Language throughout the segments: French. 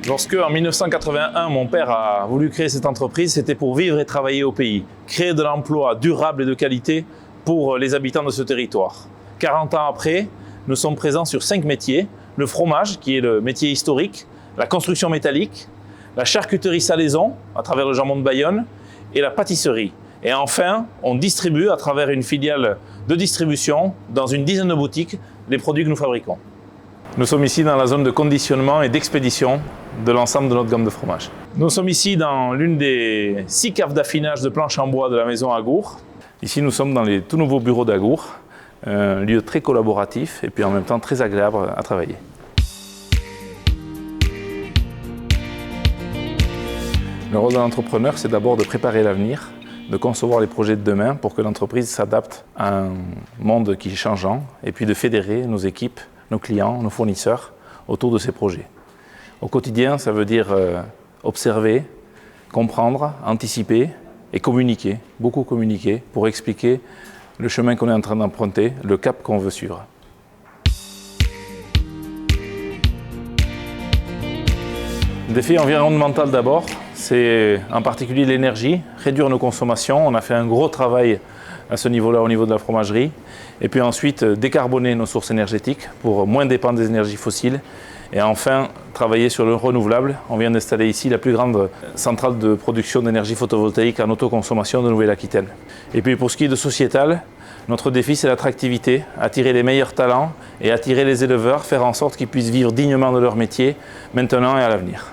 Lorsque, en 1981, mon père a voulu créer cette entreprise, c'était pour vivre et travailler au pays, créer de l'emploi durable et de qualité pour les habitants de ce territoire. 40 ans après, nous sommes présents sur 5 métiers. Le fromage, qui est le métier historique, la construction métallique, la charcuterie salaison, à travers le jambon de Bayonne, et la pâtisserie. Et enfin, on distribue, à travers une filiale de distribution, dans une dizaine de boutiques, les produits que nous fabriquons. Nous sommes ici dans la zone de conditionnement et d'expédition de l'ensemble de notre gamme de fromages. Nous sommes ici dans l'une des 6 caves d'affinage de planches en bois de la maison Agour. Ici, nous sommes dans les tout nouveaux bureaux d'Agour, un lieu très collaboratif et puis en même temps très agréable à travailler. Le rôle de l'entrepreneur, c'est d'abord de préparer l'avenir, de concevoir les projets de demain pour que l'entreprise s'adapte à un monde qui est changeant et puis de fédérer nos équipes, nos clients, nos fournisseurs autour de ces projets. Au quotidien, ça veut dire observer, comprendre, anticiper et communiquer, beaucoup communiquer pour expliquer le chemin qu'on est en train d'emprunter, le cap qu'on veut suivre. Le défi environnemental d'abord, c'est en particulier l'énergie, réduire nos consommations. On a fait un gros travail à ce niveau-là, au niveau de la fromagerie. Et puis ensuite, décarboner nos sources énergétiques pour moins dépendre des énergies fossiles. Et enfin, travailler sur le renouvelable. On vient d'installer ici la plus grande centrale de production d'énergie photovoltaïque en autoconsommation de Nouvelle-Aquitaine. Et puis pour ce qui est de sociétal, notre défi c'est l'attractivité, attirer les meilleurs talents et attirer les éleveurs, faire en sorte qu'ils puissent vivre dignement de leur métier, maintenant et à l'avenir.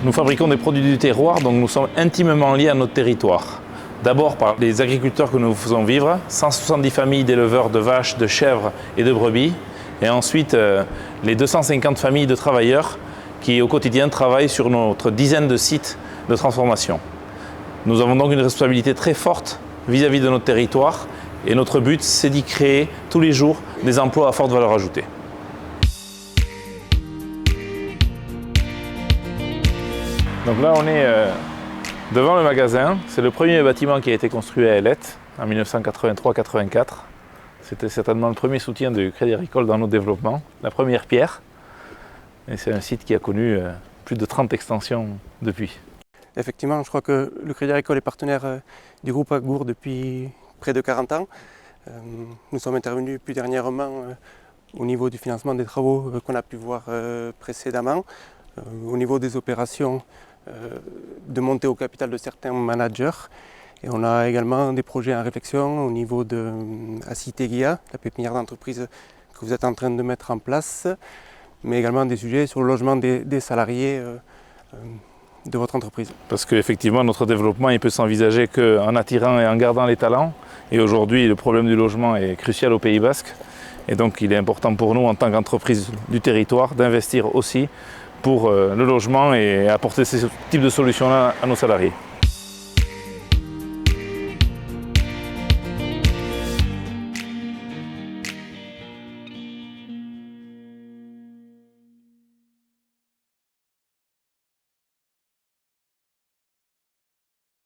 Nous fabriquons des produits du terroir, donc nous sommes intimement liés à notre territoire. D'abord par les agriculteurs que nous faisons vivre, 170 familles d'éleveurs de vaches, de chèvres et de brebis. Et ensuite, les 250 familles de travailleurs qui au quotidien travaillent sur notre dizaine de sites de transformation. Nous avons donc une responsabilité très forte vis-à-vis de notre territoire. Et notre but, c'est d'y créer tous les jours des emplois à forte valeur ajoutée. Donc là, on est devant le magasin. C'est le premier bâtiment qui a été construit à Ailette en 1983-84. C'était certainement le premier soutien du Crédit Agricole dans nos développements, la première pierre. Et c'est un site qui a connu plus de 30 extensions depuis. Effectivement, je crois que le Crédit Agricole est partenaire du groupe Agour depuis près de 40 ans. Nous sommes intervenus plus dernièrement au niveau du financement des travaux qu'on a pu voir précédemment, au niveau des opérations de montée au capital de certains managers. Et on a également des projets en réflexion au niveau de Acitegia, la pépinière d'entreprise que vous êtes en train de mettre en place, mais également des sujets sur le logement des salariés de votre entreprise. Parce qu'effectivement, notre développement il peut s'envisager qu'en attirant et en gardant les talents. Et aujourd'hui, le problème du logement est crucial au Pays Basque. Et donc, il est important pour nous, en tant qu'entreprise du territoire, d'investir aussi pour le logement et apporter ce type de solutions-là à nos salariés.